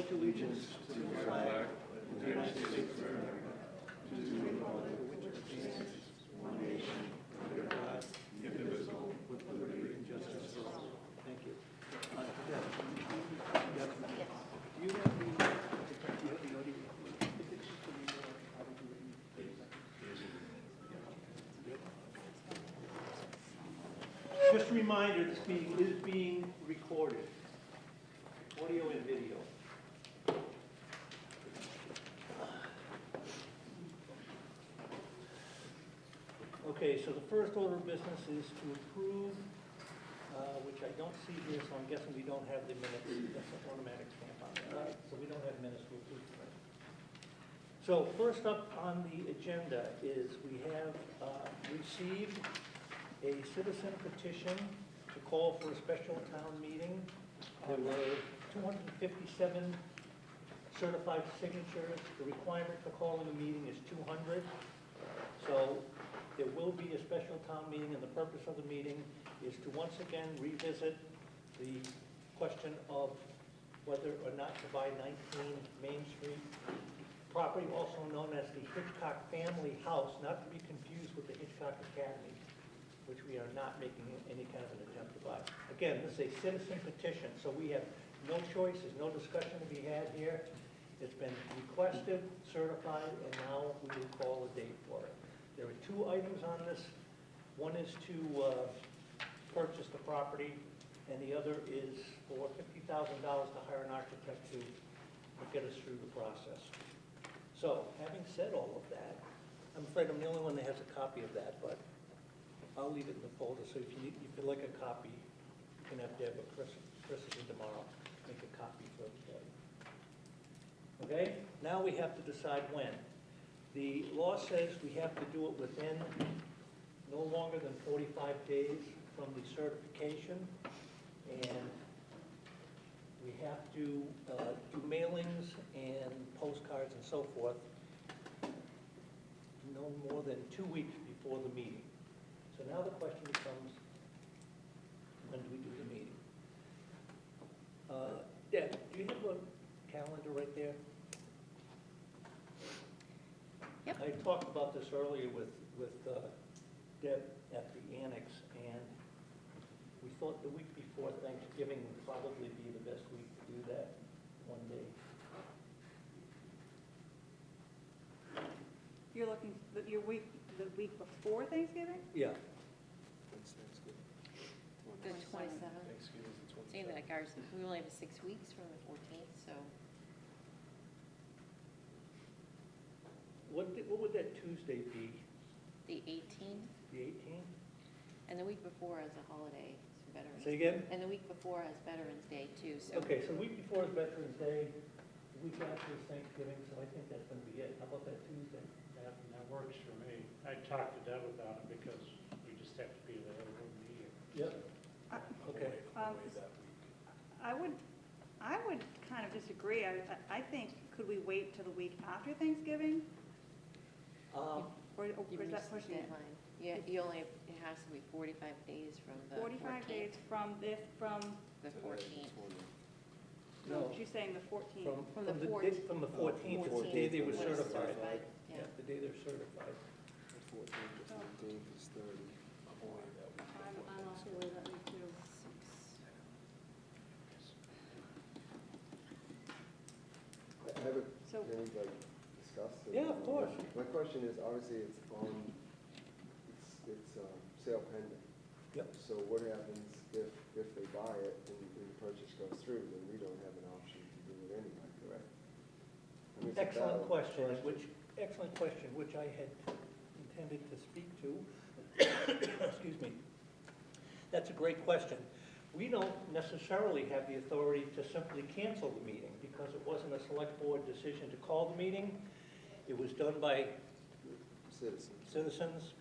pledge allegiance to the flag of the United States of America, to the republic for which it stands, one nation, under God, indivisible, with liberty and justice for all. Thank you. Deb, do you have the Just a reminder, this meeting is being recorded, audio and video. Okay, so the first order of business is to approve, which I don't see here, so I'm guessing we don't have the minutes. That's an automatic stamp on there. So we don't have minutes to approve tonight. So first up on the agenda is we have received a citizen petition to call for a special town meeting. There were 257 certified signatures. The requirement for calling a meeting is 200. So there will be a special town meeting, and the purpose of the meeting is to once again revisit the question of whether or not to buy 19 Main Street property, also known as the Hitchcock Family House, not to be confused with the Hitchcock Academy, which we are not making any kind of an attempt to buy. Again, this is a citizen petition, so we have no choice, there's no discussion to be had here. It's been requested, certified, and now we will call a date for it. There are two items on this. One is to purchase the property, and the other is for $50,000 to hire an architect to get us through the process. So, having said all of that, I'm afraid I'm the only one that has a copy of that, but I'll leave it in the folder, so if you like a copy, you can have Deb or Chris is in tomorrow, make a copy for everybody. Okay, now we have to decide when. The law says we have to do it within no longer than 45 days from the certification, and we have to do mailings and postcards and so forth no more than 2 weeks before the meeting. So now the question becomes, when do we do the meeting? Deb, do you have a calendar right there? Yep. I talked about this earlier with Deb at the annex, and we thought the week before Thanksgiving would probably be the best week to do that, one day. You're looking, the week before Thanksgiving? Yeah. The 27th. Saying that, guys, we only have 6 weeks from the 14th, so. What would that Tuesday be? The 18th, The 18th? and the week before is a holiday, it's Veterans. Say again? And the week before has Veterans Day too, so. Okay, so the week before is Veterans Day, the week after is Thanksgiving, so I think that's going to be it. How about that Tuesday? That works for me. I talked to Deb about it because we just have to be available in the year. Yep. Okay. I would kind of disagree. I think, could we wait till the week after Thanksgiving? Or You is that missed the pushing it? deadline. Yeah, it has to be 45 days from the 45 days 14th, from the 14th. No. she's saying the 14th. From the day- 14th. From the 14th, it's the day they were when it's certified. Yeah. Yeah, the day they're certified. I'm also away that week too. I have a, So- can we like discuss? it? Yeah, of course. My question is, obviously, it's sale pending. Yep. So what happens if they buy it and the purchase goes through, then we don't have an option to do it anyway, correct? I mean, it's a Excellent valid question, which I had intended to speak to. Excuse me. That's a great question. We don't necessarily have the authority to simply cancel the meeting because it wasn't a select board decision to call the meeting. It was done by citizens.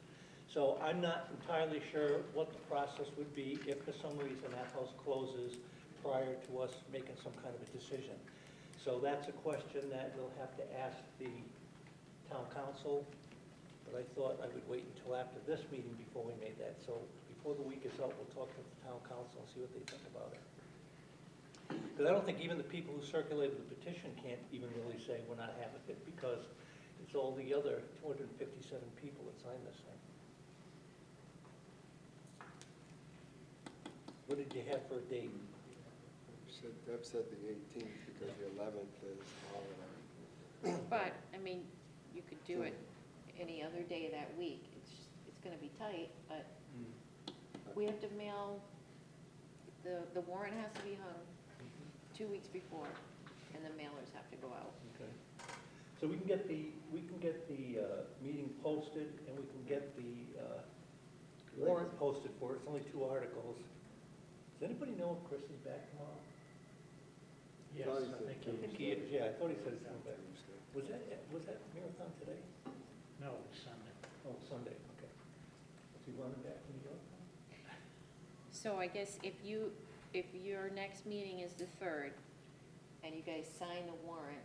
So I'm not entirely sure what the process would be if for some reason that house closes prior to us making some kind of a decision. So that's a question that we'll have to ask the town council, but I thought I would wait until after this meeting before we made that. So before the week is up, we'll talk to the town council and see what they think about it. Because I don't think even the people who circulated the petition can't even really say we're not having it, because it's all the other 257 people that signed this thing. What did you have for a date? Deb said the 18th because the 11th is holiday. But, I mean, you could do it any other day that week. It's gonna be tight, but we have to mail, the warrant has to be hung 2 weeks before, and the mailers have to go out. Okay. So we can get the meeting posted, and we can get the warrant posted for it. It's only 2 articles. Does anybody know if Chris is back tomorrow? Yes, Thought he I said think I think he is, yeah, I thought he said something back. Was that marathon today? No, it's Sunday. Oh, Sunday, okay. Is he running back from New York? So I guess if your next meeting is the 3rd, and you guys sign the warrant,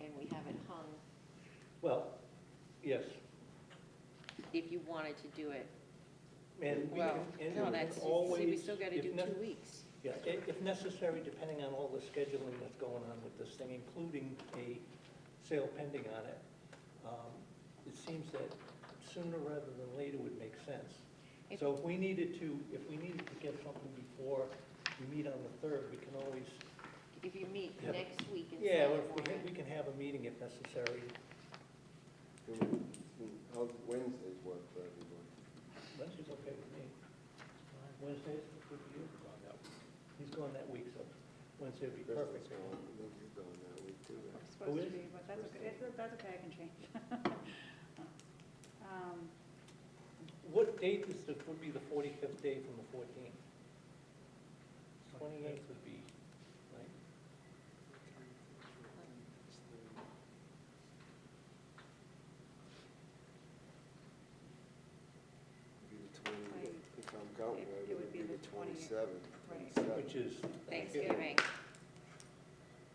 and we have it hung, Well, yes, if you wanted to do it, and we well, can, and no, we that's, can always. see, we still gotta if do nec- 2 weeks. Yeah, if necessary, depending on all the scheduling that's going on with this thing, including a sale pending on it, it seems that sooner rather than later would make sense. If- So if we needed to get something before we meet on the 3rd, we can always, If you meet Yeah. next week and yeah, sign the or warrant. we can have a meeting if necessary. How's Wednesdays work for everybody? Wednesday's okay with me. Wednesday's good for you? He's gone that week, so Wednesday would be perfect. Crystal's gone. I think you've gone that week too. It's right? supposed is? to be, but that's okay, that's okay, I can change. What date would be the 45th day from the 14th? 28th would be, right? Be the 20, if I'm counting right, It would be the 27th. Right. 27th. Which is Thanksgiving.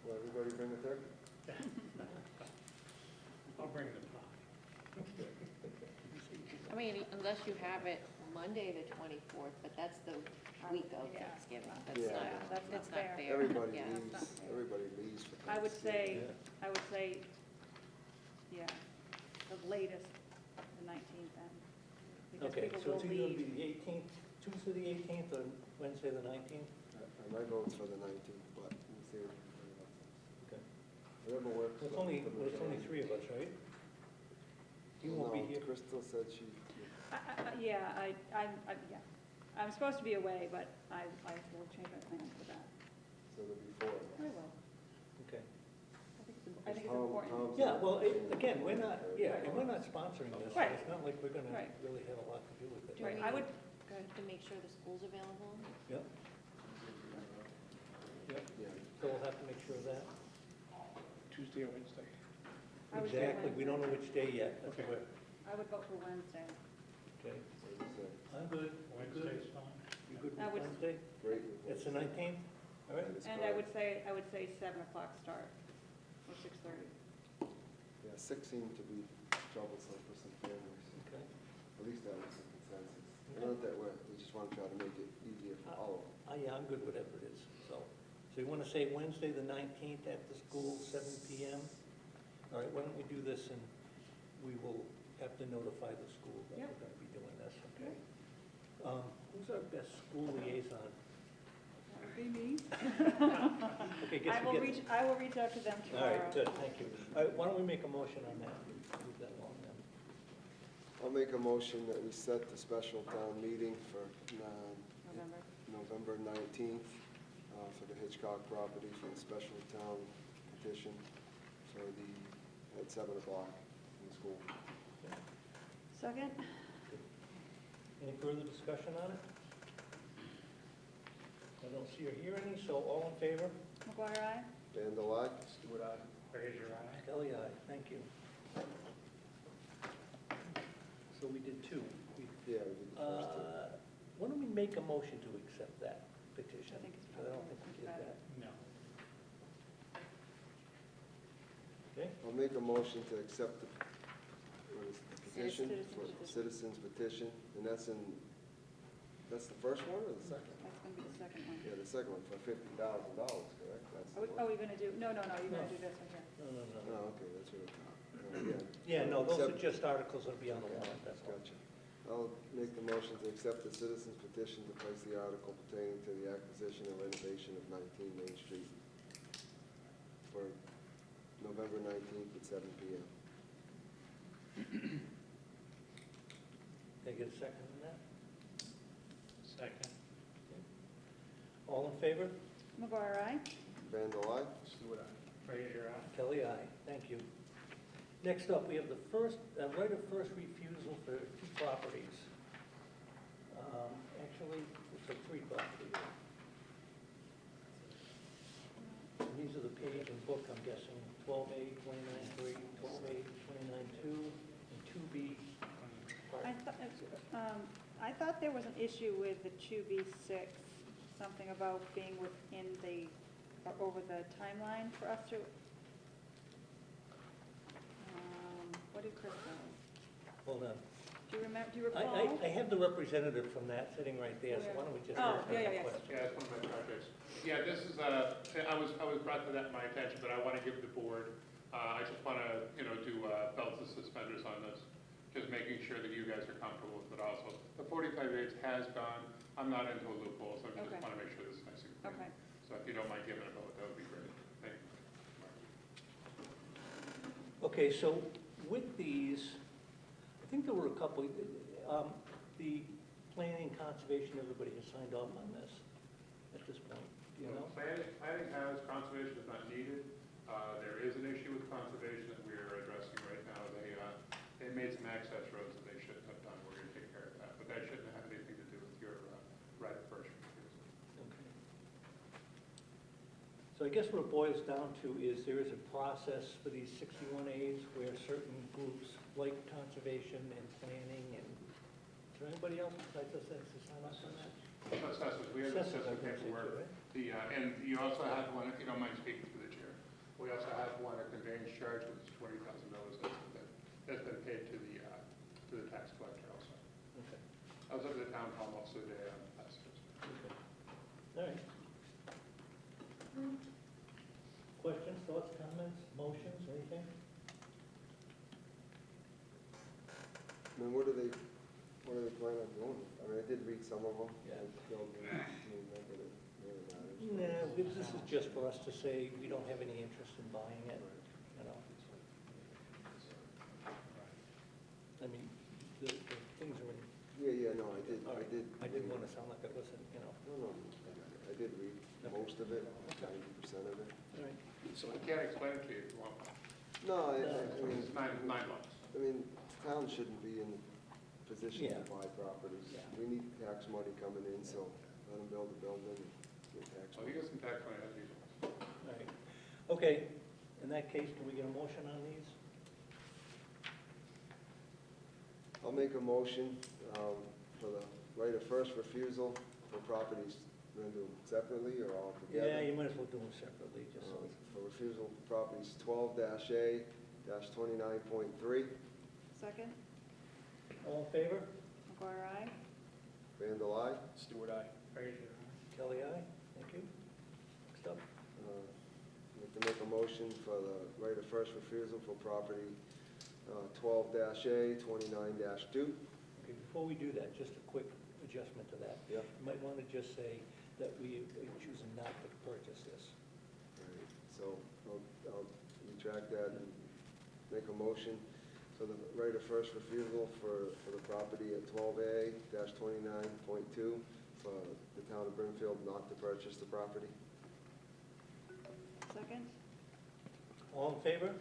Will everybody bring a turkey? I'll bring the pie. I mean, unless you have it Monday, the 24th, but that's the week of Yeah. Thanksgiving. Yeah. That's not fair. Everybody Yeah. leaves, That's not fair. everybody leaves for I would Thanksgiving. say, I would say, yeah, the latest, the 19th then. Because Okay, people so will it's either leave. be the 18th, Tuesday the 18th, or Wednesday the 19th? My vote's for the 19th, but we'll see what everybody else says. Okay. Whatever works. It's for only, the well, it's only majority. 3 of us, right? You won't be No, here. Crystal said she, Yeah, yeah. I'm supposed to be away, but I will change my plans for that. so there'll be 4 of us. I will. Okay. I think it's important. Yeah, well, again, we're not, yeah, and we're not sponsoring this, so Right. it's not like we're gonna Right. really have a lot to do with it. Do Right, we- I would, go ahead. To make sure the school's available. Yep. Yep, Yeah. so we'll have to make sure of that. Tuesday or Wednesday? I would say Exactly, we don't know Wednesday. which day yet, that's Okay. where, I would vote for Wednesday. okay. What do you say? I'm good, I'm good. Wednesday's fine. You good I with would- Wednesday? Great. with It's the Wednesday. 19th, all right? That is And I would correct. say 7 o'clock start, or 6:30. Yeah, 6 seemed to be troublesome for some families. Okay. At least that was the consensus. Not that we just want to try to make it easier for all of them. Yeah, I'm good, whatever it is, so. So you want to say Wednesday, the 19th, at the school, 7 PM? All right, why don't we do this, and we will have to notify the school that Yep. we're going to be doing this, okay? Who's our best school liaison? That would be me. Okay, guess we get. I will reach out to them All tomorrow. right, good, thank you. All right, why don't we make a motion on that? Move that along then. I'll make a motion that we set the special town meeting for November. November 19th for the Hitchcock property for the special town petition for at 7 o'clock in the school. Second? Any further discussion on it? I don't see or hear any, so all in favor? McGuire, aye? Vandalay? Stewart, aye. Raise your eye. Kelly, aye, thank you. So we did 2. Yeah, we did the first two. Why don't we make a motion to accept that petition? I think it's Because I don't think we did better. that. No. Okay, I'll make a motion to accept what is it, the petition, Citizens for petition. citizens petition, and that's in That's the first one or the second? That's gonna be the second one. Yeah, the second one for $50,000, correct? That's the Oh, one. you're gonna do, no, you're gonna do this one here. No. Oh, okay, that's what I thought. Yeah. Yeah, no, those are Accept- just articles that'll be on the warrant, that's all. Gotcha. I'll make the motion to accept the citizens petition to place the article pertaining to the acquisition and renovation of 19 Main Street for November 19th at 7 PM. Can I get a second on that? Second. All in favor? McGuire, aye? Vandal, aye? Stewart, aye. Fraser, aye. Kelly, aye. Thank you. Next up, we have the first, right of first refusal for 2 properties. Actually, it's like 3 properties. And these are the page and book, I'm guessing, 12A, 29.3, 12A, 29.2, and 2B. I thought there was an issue with the 2B6, something about being within the, over the timeline for us to, what did Chris say? Hold on. Do you remember, do you recall? I have the representative from that sitting right there, so why don't we just Oh, ask yeah, her yeah, the yeah. question? Yeah, it's one of my projects. Yeah, this is, I was brought to that my attention, but I want to give the board, I just want to, do belts and suspenders on this, just making sure that you guys are comfortable with it also. The 45H has gone, I'm not into a loophole, so I just Okay. want to make sure this is nice and clean. Okay. So if you don't mind giving a vote, that would be great. Thank you. Okay, so with these, I think there were a couple, the planning, conservation, everybody has signed off on this at this point, do you know? Planning has, conservation is not needed. There is an issue with conservation that we're addressing right now. They made some access roads that they shouldn't have done. We're going to take care of that. But that shouldn't have anything to do with your right of first refusal. Okay. So I guess what it boils down to is there is a process for these 61As where certain groups like conservation and planning and, is there anybody else besides us that's to sign off on that? Assessors, we have Assessors, I assessor was gonna say too, paperwork. right? And you also have one, if you don't mind speaking to the chair, we also have one, a conveyance charge, which is $20,000 that's been paid to the tax collector also. Okay, I was up at the town hall most of the day on last Thursday. okay. All right. Questions, thoughts, comments, motions, anything? I mean, what do they plan on doing? I mean, I did read some of them. Yeah. Yeah. Nah, this is just for us to say we don't have any interest in buying it, you know? I mean, the things are in, Yeah, no, I did. all right, I didn't want to sound like I wasn't, you know. No, I did read most of it, 90% of it. All right. So I can't explain it to you if you want. No, I mean, It's nine months. I mean, towns shouldn't be in the position to Yeah. buy properties. Yeah. We need tax money coming in, so let them build a building and get tax So you money. get some tax money, that's easy. All right. Okay, in that case, can we get a motion on these? I'll make a motion for the right of first refusal for properties, we're going to do them separately or all together? Yeah, you might as well do them separately, just so. For refusal for properties 12-A-29.3, Second? All in favor? McGuire, aye? Vandal, aye. Stewart, aye. Fraser, aye. Kelly, aye. Thank you. Next up. I'd like to make a motion for the right of first refusal for property 12-A, 29-2. Okay, before we do that, just a quick adjustment to that. Yeah. You might want to just say that we are choosing not to purchase this. Right, so I'll retract that and make a motion. So the right of first refusal for the property at 12A-29.2 for the town of Brimfield not to purchase the property. Second? All in favor?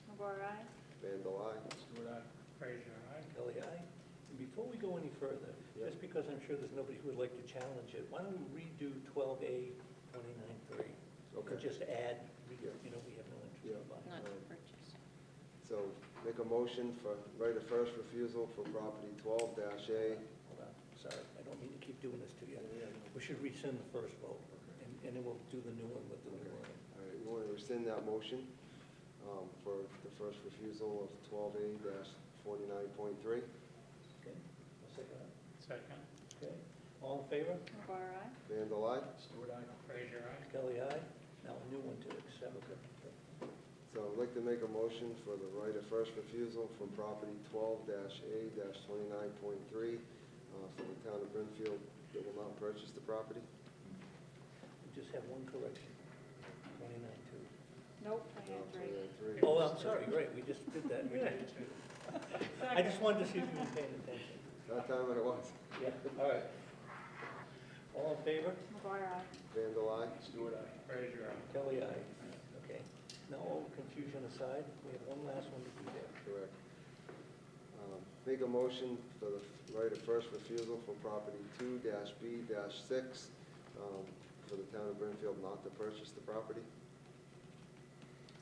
McGuire, aye? Vandal, aye. Stewart, aye. Fraser, aye. Kelly, aye. And before we go any further, Yeah. just because I'm sure there's nobody who would like to challenge it, why don't we redo 12A 29.3? Okay. And just add, we Yeah. have no interest Yeah. in buying. Not to purchase. So make a motion for right of first refusal for property 12-A. Hold on, sorry, I don't mean to keep doing this to you. We should rescind the first vote, and then we'll do the new one with the new wording. All right, we want to rescind that motion for the first refusal of 12A-49.3. Okay, I'll second that. Second. Okay, all All in favor? McGuire, aye. Vandal, aye. Stewart, aye. Fraser, aye. Kelly, aye. Now a new one to accept. So I'd like to make a motion for the right of first refusal from property 12-A-29.3 for the town of Brimfield that will not purchase the property. We just have one correction, 29-2. Nope, No, 29-3. 29-3. Oh, I'm sorry, right, we just did that. I just wanted to see if you were paying attention. That time I was. Yeah, all right. All in favor? McGuire, aye. Vandal, aye. Stewart, aye. Fraser, aye. Kelly, aye. Okay. Now, all confusion aside, we have one last one to do there. Correct. Make a motion for the right of first refusal from property 2-B-6 for the town of Brimfield not to purchase the property.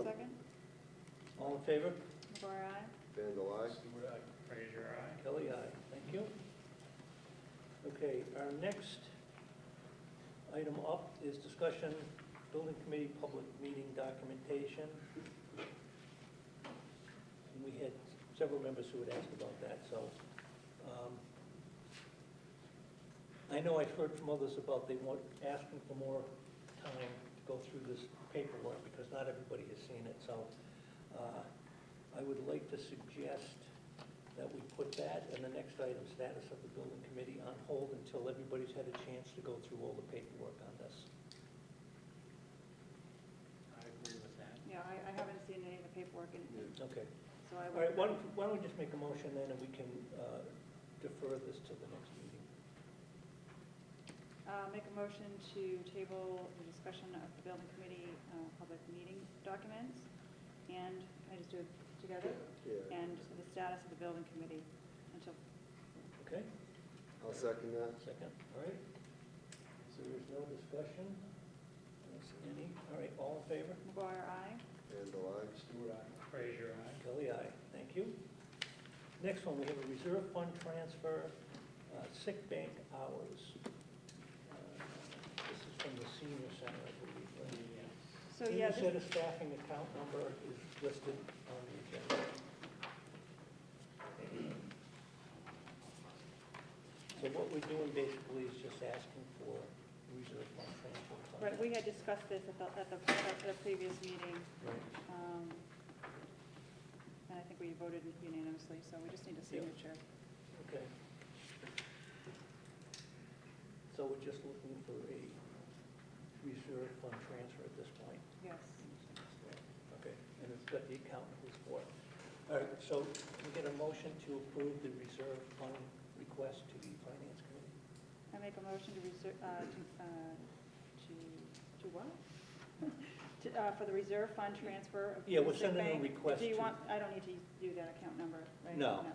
Second. All in favor? McGuire, aye. Vandal, aye. Stewart, aye. Fraser, aye. Kelly, aye. Thank you. Okay, our next item up is discussion, building committee public meeting documentation. And we had several members who had asked about that, so I know I've heard from others about they want, asking for more time to go through this paperwork because not everybody has seen it, so I would like to suggest that we put that and the next item, status of the building committee, on hold until everybody's had a chance to go through all the paperwork on this. I agree with that. Yeah, I haven't seen any of the paperwork, and Okay. so I All would. right, why don't we just make a motion then and we can defer this to the next meeting? Make a motion to table the discussion of the building committee public meeting documents, and I just do it together, Yeah. and the status of the building committee until, Okay, I'll second that. second, all right. So there's no discussion? I don't see any. All right, all in favor? McGuire, aye. Vandal, aye. Stewart, aye. Fraser, aye. Kelly, aye. Thank you. Next one, we have a reserve fund transfer, sick bank hours. This is from the senior center, I believe. right? So, yeah, Senior this, center staffing account number is listed on the agenda. So what we're doing basically is just asking for reserve fund transfer. right, we had discussed this at the previous meeting, Right. and I think we voted unanimously, so we just need a Yeah. signature. Okay. So we're just looking for a reserve fund transfer at this point. Yes. Okay, and it's got the accountant who's for it. All right, so we get a motion to approve the reserve fund request to the finance committee. I make a motion to reserve, to what? For the reserve fund transfer of. Yeah, we're sick sending a bank. request Do you to- want, I don't need to do that account number, right? No. All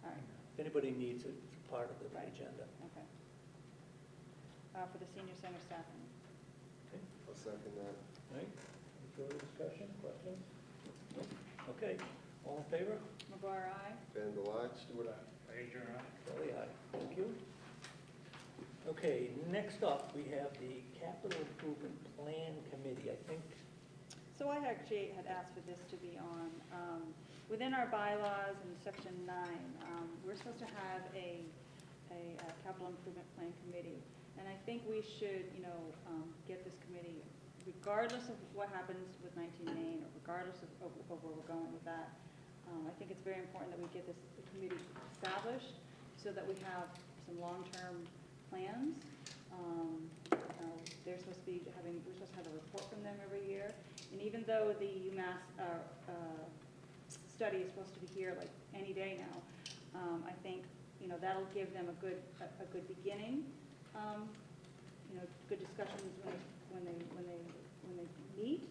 right, If anybody needs it, it's part of the Right. agenda. okay. For the senior center staffing. Okay, I'll second that. all right, any further discussion, questions? No? Okay, all in favor? McGuire, aye. Vandal, aye. Stewart, aye. Fraser, aye. Kelly, aye. Thank you. Okay, next up, we have the capital improvement plan committee. I think, So I actually had asked for this to be on, within our bylaws in section 9, we're supposed to have a capital improvement plan committee. And I think we should, get this committee, regardless of what happens with 19 Main, or regardless of where we're going with that. I think it's very important that we get this committee established so that we have some long-term plans. We're supposed to have a report from them every year. And even though the UMass study is supposed to be here like any day now, I think, that'll give them a good beginning, good discussions when they meet.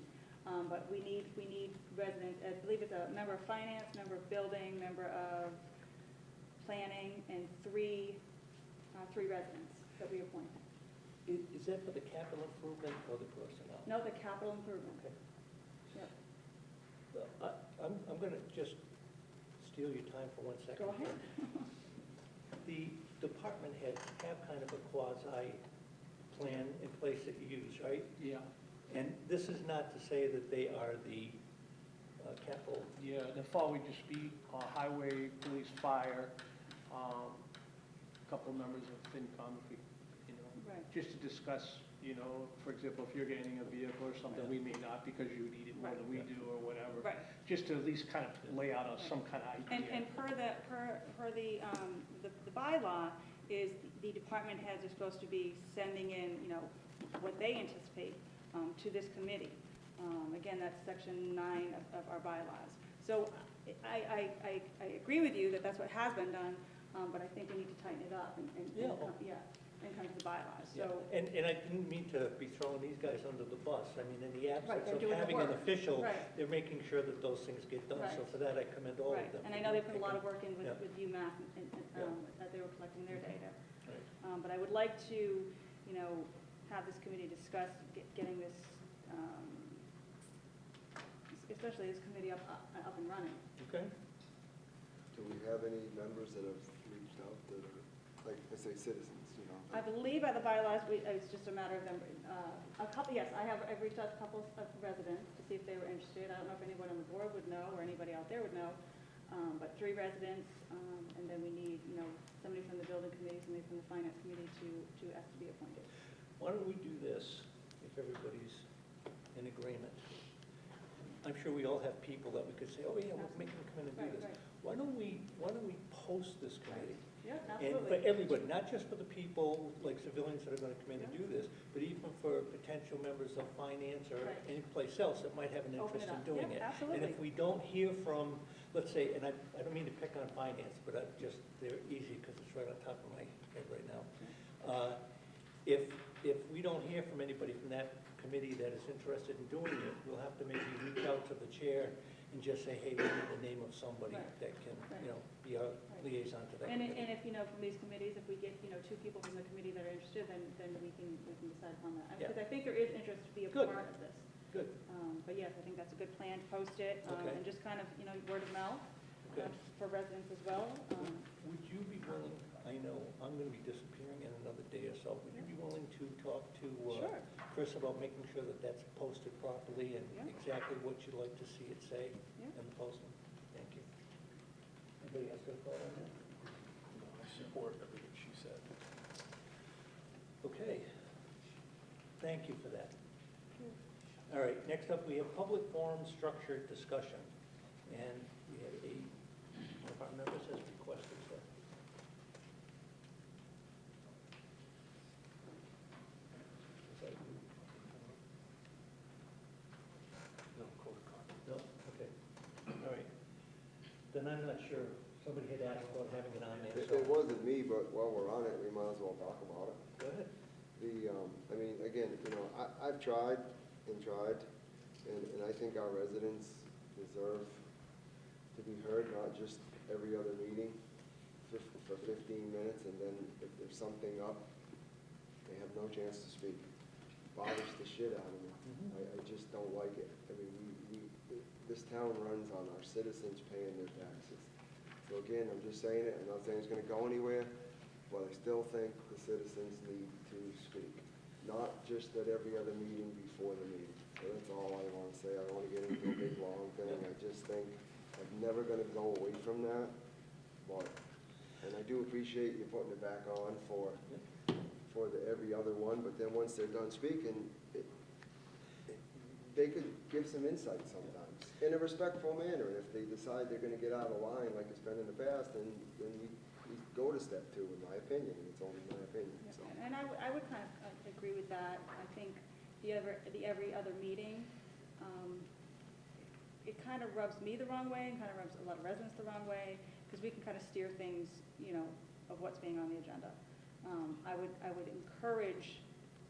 But we need residents, I believe it's a member of finance, member of building, member of planning, and three residents that we appoint. is that for the capital improvement or the personnel? No, the capital improvement. Okay. Yep. I'm going to just steal your time for 1 second. Go ahead. The department heads have kind of a quasi-plan in place that you use, right? Yeah, And this is not to say that they are the capital, yeah, the fall would just be highway, police, fire, a couple members of FinCom, if we, Right. just to discuss, you know, for example, if you're getting a vehicle or something, we may not because you need it more than we do or whatever. Right. Just to at least kind of lay out some kind of idea. And per the bylaw is the department heads are supposed to be sending in, you know, what they anticipate to this committee. Again, that's section 9 of our bylaws. So I agree with you that that's what has been done, but I think we need to tighten it up and come to the bylaws. Yeah, So, and I didn't mean to be throwing these guys under the bus. I mean, in the Right, absence they're of doing the having an work. official, Right. they're making sure that those things get done. So Right. for that, I commend all right, of them. and I know they put a lot of work in Yeah. with UMass and, Yeah. that they were collecting their data. Right. But I would like to, you know, have this committee discuss getting this, especially this committee up and running. Okay? Do we have any members that have reached out that are, like, I say citizens, you know? I believe by the bylaws, it's just a matter of them, I've reached out to a couple of residents to see if they were interested. I don't know if anyone on the board would know, or anybody out there would know, but 3 residents, and then we need, you know, somebody from the building committee, somebody from the finance committee to ask to be appointed. Why don't we do this, if everybody's in agreement? I'm sure we all have people that we could say, oh, yeah, we'll make them come in and do Right, this. right. Why don't we post this committee? Yeah, And for absolutely. everybody, not just for the people, like civilians that are gonna come in and do this, but even for potential members of finance or Right. any place else that might have an Open interest it in up. doing Yep, it. absolutely. And if we don't hear from, let's say, and I don't mean to pick on finance, but they're easy because it's right on top of my head right now. If we don't hear from anybody from that committee that is interested in doing it, we'll have to maybe reach out to the chair and just say, hey, we need the name of somebody Right. that can, Right. you know, be our liaison to that And committee. if, you know, from these committees, if we get, you know, 2 people from the committee that are interested, then we can decide upon that. Yeah. Because I think there is interest to be a Good. part of this. Good, But yes, I think that's a good plan, to post it, Okay. and just kind of, you know, word of mouth good. for residents as well. Would you be willing, I know I'm gonna be disappearing in another day or so, would you be willing to talk to Sure. Chris about making sure that that's posted properly and Yeah. exactly what you'd like to see it say Yeah. in the posting? Thank you. Anybody else got a thought on that? I support everything she said. Okay. Thank you for that. All right, next up, we have public forum structured discussion. And we have one of our members has requested that. Is that you? No, code of conduct. No? Okay. All right. Then I'm not sure. Somebody had asked about having it on there, It so. wasn't me, but while we're on it, we might as well talk about it. Go ahead. I mean, again, you know, I've tried, and I think our residents deserve to be heard, not just every other meeting for 15 minutes, and then if there's something up, they have no chance to speak. Bothers the shit out of me. I just don't like it. I mean, this town runs on our citizens paying their taxes. So again, I'm just saying it, I'm not saying it's gonna go anywhere, but I still think the citizens need to speak. Not just at every other meeting before the meeting. So that's all I wanna say. I don't wanna get into a big, long thing. I just think I'm never gonna go away from that. But, and I do appreciate you putting it back on for the every other one, but then once they're done speaking, they could give some insight sometimes, in a respectful manner. And if they decide they're gonna get out of line like it's been in the past, then we go to step 2, in my opinion. It's only my opinion, so. And I would kind of agree with that. I think the every other meeting, it kind of rubs me the wrong way, and kind of rubs a lot of residents the wrong way, because we can kind of steer things, you know, of what's being on the agenda. I would encourage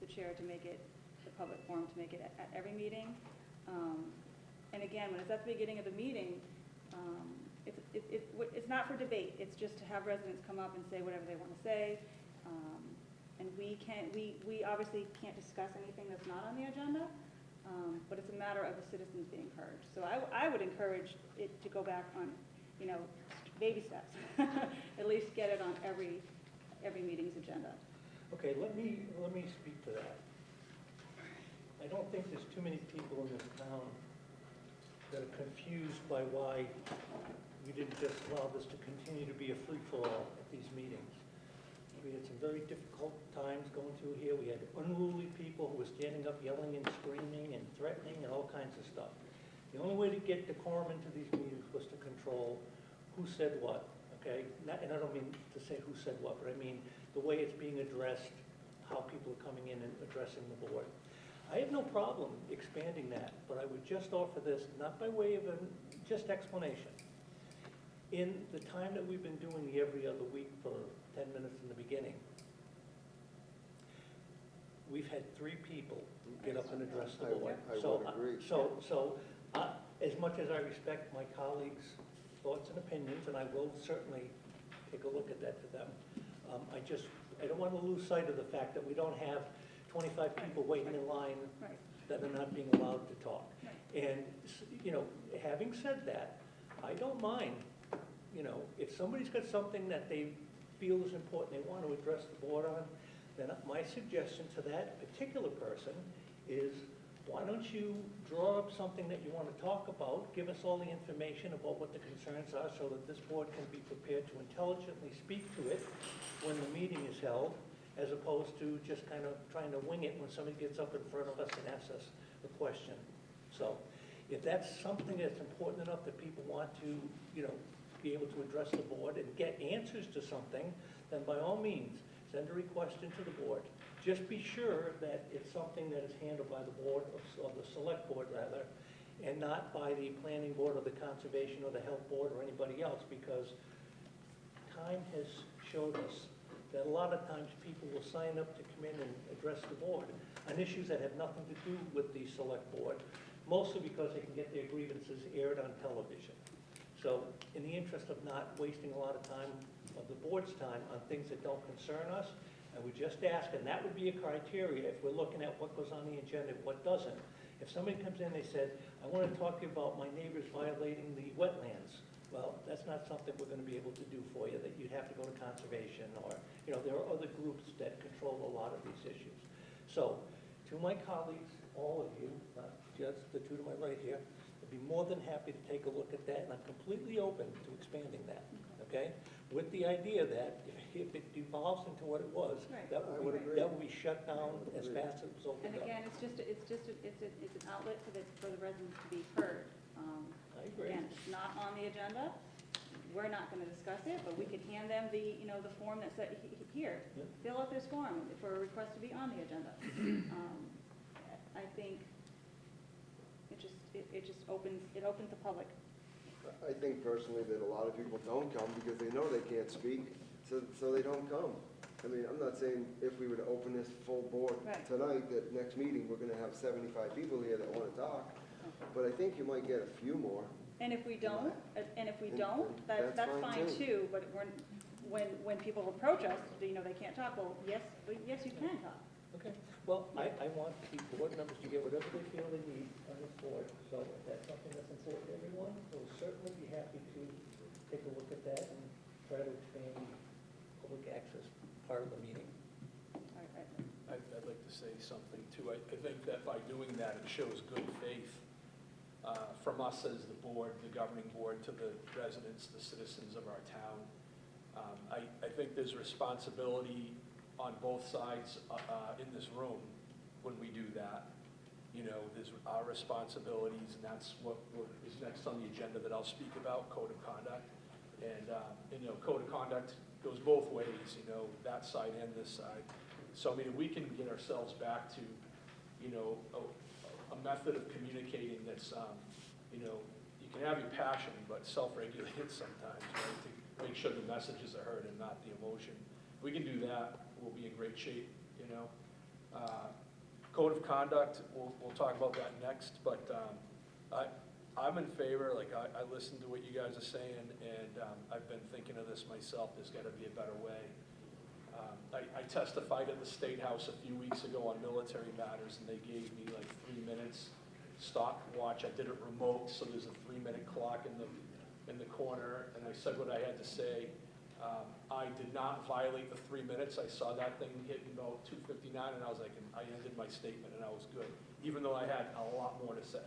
the chair to make it, the public forum, to make it at every meeting. And again, when it's at the beginning of the meeting, it's not for debate, it's just to have residents come up and say whatever they want to say. And we obviously can't discuss anything that's not on the agenda, but it's a matter of the citizens being heard. So I would encourage it to go back on, you know, baby steps. At least get it on every meeting's agenda. Okay, let me speak to that. I don't think there's too many people in this town that are confused by why we didn't just allow this to continue to be a free-for-all at these meetings. We had some very difficult times going through here. We had unruly people who were standing up yelling and screaming and threatening and all kinds of stuff. The only way to get decorum into these meetings was to control who said what, okay? And I don't mean to say who said what, but I mean the way it's being addressed, how people are coming in and addressing the board. I have no problem expanding that, but I would just offer this, not by way of just explanation. In the time that we've been doing the every other week for 10 minutes in the beginning, we've had 3 people get up and address the board. I would agree. As much as I respect my colleagues' thoughts and opinions, and I will certainly take a look at that for them, I don't want to lose sight of the fact that we don't have 25 people waiting in line Right. that are not being allowed to talk. And, having said that, I don't mind, if somebody's got something that they feel is important, they want to address the board on, then my suggestion to that particular person is, why don't you draw up something that you want to talk about, give us all the information about what the concerns are so that this board can be prepared to intelligently speak to it when the meeting is held, as opposed to just kind of trying to wing it when somebody gets up in front of us and asks us a question. So if that's something that's important enough that people want to, be able to address the board and get answers to something, then by all means, send a request into the board. Just be sure that it's something that is handled by the board, or the select board rather, and not by the planning board or the conservation or the health board or anybody else, because time has showed us that a lot of times people will sign up to come in and address the board on issues that have nothing to do with the select board, mostly because they can get their grievances aired on television. So in the interest of not wasting a lot of time, of the board's time, on things that don't concern us, I would just ask, and that would be a criteria if we're looking at what goes on the agenda, what doesn't. If somebody comes in, they said, I want to talk to you about my neighbors violating the wetlands. Well, that's not something we're going to be able to do for you, that you'd have to go to conservation, or, there are other groups that control a lot of these issues. So, to my colleagues, all of you, not just the 2 to my right here, I'd be more than happy to take a look at that, and I'm completely open to expanding that, okay? With the idea that if it devolves into what it was, Right. that I would would be, agree. that would be shut down as fast as it was And opened up. again, it's an outlet for the residents to be heard. I agree. Again, it's not on the agenda, we're not gonna discuss it, but we could hand them the form that said, here, Yeah. fill out this form for a request to be on the agenda. I think it just opens the public. I think personally that a lot of people don't come because they know they can't speak, so they don't come. I mean, I'm not saying if we were to open this full board Right. tonight, that next meeting, we're gonna have 75 people here that wanna talk, but I think you might get a few more. And if we don't, That's that's fine fine too. too, but when people approach us, they can't talk, well, yes, you can talk. Okay, well, I want the board members to get whatever they feel they need on this board, so if that's something that's important to everyone, we'll certainly be happy to take a look at that and try to expand the public access part of the meeting. I'd like to say something too. I think that by doing that, it shows good faith from us as the board, the governing board, to the residents, the citizens of our town. I think there's responsibility on both sides in this room when we do that. There's our responsibilities, and that's what is next on the agenda that I'll speak about, code of conduct. And code of conduct goes both ways, that side and this side. So, if we can get ourselves back to, a method of communicating that's, you can have your passion, but self-regulated sometimes, right? To make sure the messages are heard and not the emotion. If we can do that, we'll be in great shape, Code of conduct, we'll talk about that next, but I'm in favor. I listened to what you guys are saying, and I've been thinking of this myself. There's got to be a better way. I testified at the State House a few weeks ago on military matters, and they gave me 3 minutes stopwatch. I did it remote, so there's a 3-minute clock in the corner, and I said what I had to say. I did not violate the 3 minutes. I saw that thing hit about 2:59, and I was like, I ended my statement, and I was good, even though I had a lot more to say.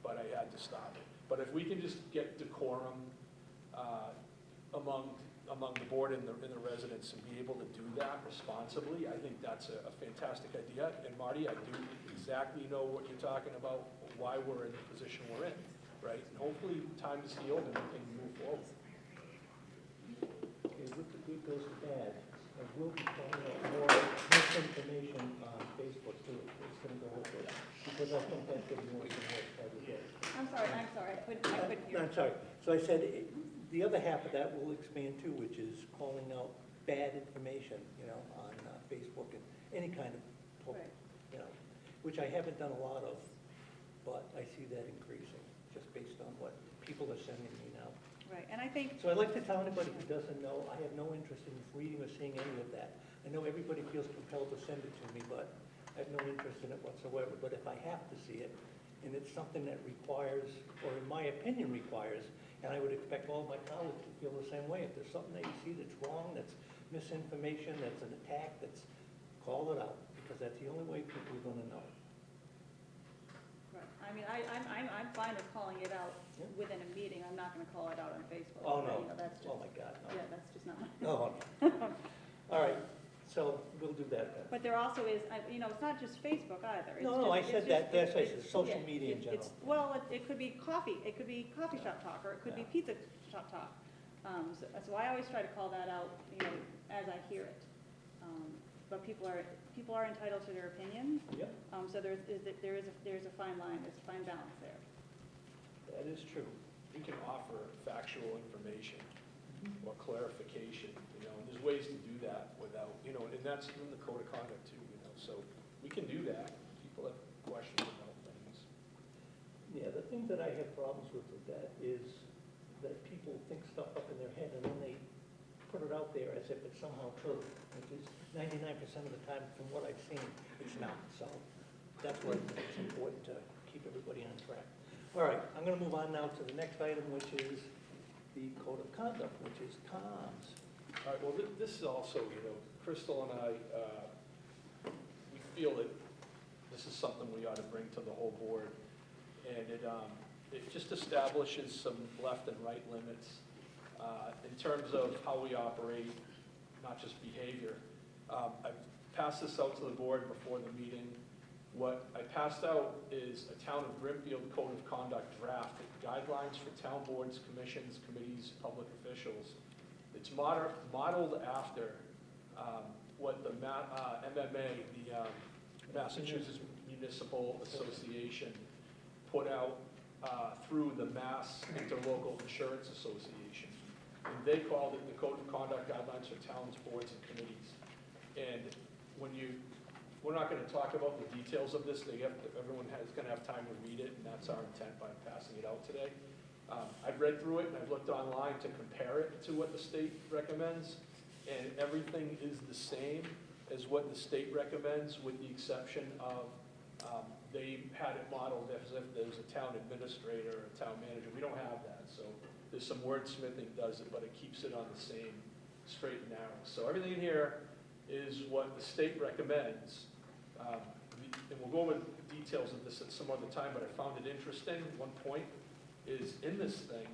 But I had to stop it. But if we can just get decorum among among the board and the residents and be able to do that responsibly, I think that's a fantastic idea. And Marty, I do exactly know what you're talking about, why we're in the position we're in, right? And hopefully time is healed and we can move forward. Okay, with the good goes the bad. There will be coming out more misinformation on Facebook too. It's gonna go with it, because I think that's getting worse and worse every day. I'm sorry, I couldn't hear. No, I'm sorry. So I said, the other half of that will expand too, which is calling out bad information, on Facebook and any kind of, Right. which I haven't done a lot of, but I see that increasing, just based on what people are sending me now. Right, and I think, So I'd like to tell anybody who doesn't know, I have no interest in reading or seeing any of that. I know everybody feels compelled to send it to me, but I have no interest in it whatsoever. But if I have to see it, and it's something that requires, or in my opinion requires, and I would expect all my colleagues to feel the same way, if there's something that you see that's wrong, that's misinformation, that's an attack, call it out, because that's the only way people are gonna know. right, I mean, I'm fine with calling it out Yeah. within a meeting, I'm not gonna call it out on Facebook. Oh, no. That's just, Oh, my God, no. yeah, that's just not my. No, no. All right, so we'll do that then. But there also is, it's not just Facebook either. It's No, I just- said it's that, just- that's, I said it's- social yeah, media in general. Well, it could be coffee shop talk, or it could be Yeah. pizza shop talk. So I always try to call that out, as I hear it. But people are entitled to their opinions, Yep, so there is a fine line, there's a fine balance there. that is true. We can offer factual information or clarification, and there's ways to do that without, and that's in the code of conduct too, so we can do that. People have questions about things. Yeah, the thing that I have problems with that is that people think stuff up in their head and then they put it out there as if it's somehow true, which is 99% of the time, from what I've seen, it's not. So that's why it's important to keep everybody on track. All right, I'm gonna move on now to the next item, which is the code of conduct, which is comms. All right, well, this is also, Crystal and I, we feel that this is something we ought to bring to the whole board. And it just establishes some left and right limits in terms of how we operate, not just behavior. I've passed this out to the board before the meeting. What I passed out is a Town of Brimfield Code of Conduct draft, guidelines for town boards, commissions, committees, public officials. It's modeled after what the MMA, the Massachusetts Municipal Association, put out through the Mass Interlocal Insurance Association. And they called it the Code of Conduct Guidelines for Towns, Boards, and Committees. And we're not going to talk about the details of this. Everyone is going to have time to read it, and that's our intent by passing it out today. I've read through it, and I've looked online to compare it to what the state recommends, and everything is the same as what the state recommends, with the exception of they had it modeled as if there's a town administrator or a town manager. We don't have that, so there's some wordsmithing does it, but it keeps it on the same straight and narrow. So everything in here is what the state recommends. And we'll go over the details of this at some other time, but I found it interesting. One point is, in this thing,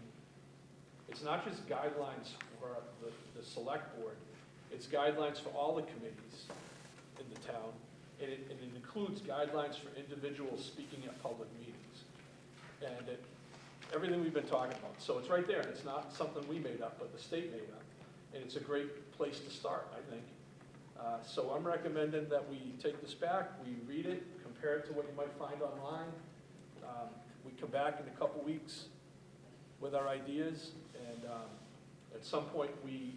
it's not just guidelines for the select board, it's guidelines for all the committees in the town, and it includes guidelines for individuals speaking at public meetings. And everything we've been talking about. So it's right there, and it's not something we made up, but the state made up. And it's a great place to start, I think. So I'm recommending that we take this back, we read it, compare it to what you might find online. We come back in a couple weeks with our ideas, and at some point we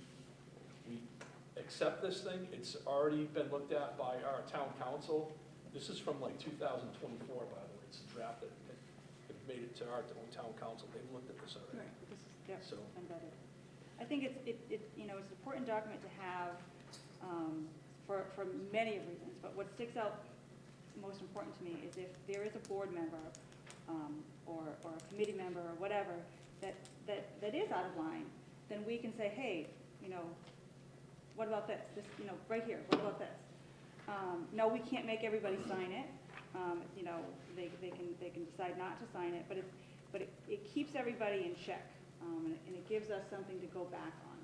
accept this thing. It's already been looked at by our town council. This is from like 2024, by the way. It's a draft that made it to our own town council. They've looked at this already. Right, this is, yep, So- embedded. I think it's an important document to have for many reasons, but what sticks out most important to me is if there is a board member or a committee member or whatever that is out of line, then we can say, hey, what about this? This, right here, what about this? No, we can't make everybody sign it. They can decide not to sign it, but it keeps everybody in check, and it gives us something to go back on.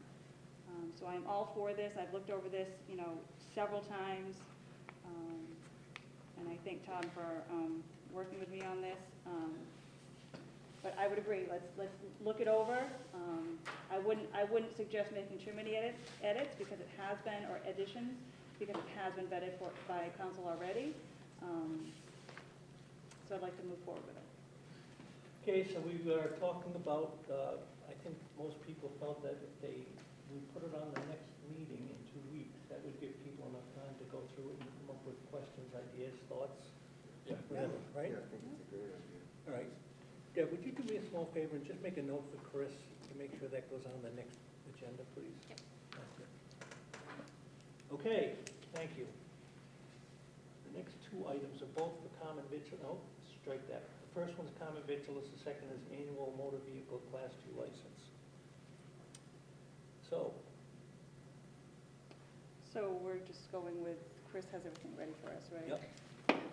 So I'm all for this. I've looked over this, several times. And I thank Tom for working with me on this. But I would agree, let's look it over. I wouldn't suggest making too many edits because it has been, or additions, because it has been vetted by council already. So I'd like to move forward with it. Okay, so we were talking about, I think most people felt that if we put it on the next meeting in 2 weeks, that would give people enough time to go through it and come up with questions, ideas, thoughts, Yeah. whatever, right? Yeah, I think it's a great idea. All right. Deb, would you do me a small favor and just make a note for Chris to make sure that goes on the next agenda, please? Yep. That's it. Okay, thank you. The next two items are both the common victual, strike that. The first one's common victuals, the second is annual motor vehicle class 2 license. So we're just going with, Chris has everything ready for us, right? Yep.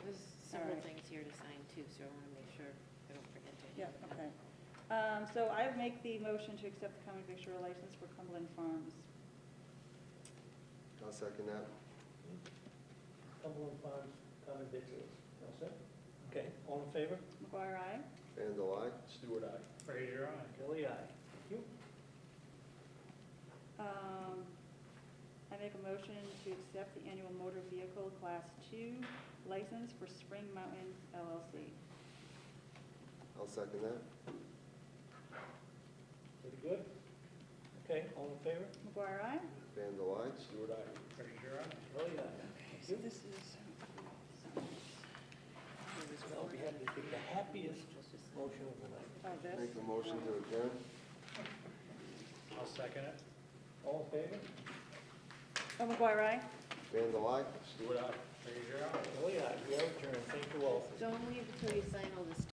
There's several Alright. things here to sign too, so I want to make sure I don't forget to. Yeah, okay. So I make the motion to accept the common victual license for Cumberland Farms. I'll second that. Cumberland Farms common victuals. All set? Okay, all in favor? McGuire, aye? Vandal, aye. Stewart, aye. Fraser, aye. Kelly, aye. Thank you. I make a motion to accept the annual motor vehicle class 2 license for Spring Mountain LLC. I'll second that. Pretty good? Okay, all in favor? McGuire, aye? Vandal, aye. Stewart, aye. Fraser, aye. Kelly, aye. So this is. I'll be happy to take the happiest motion of the night. Oh, this? Make the motion to adjourn. I'll second it. All in favor? Oh, McGuire, aye? Vandal, aye. Stewart, aye. Fraser, aye. Kelly, aye. We are adjourned. Thank you all. Don't leave until you sign all this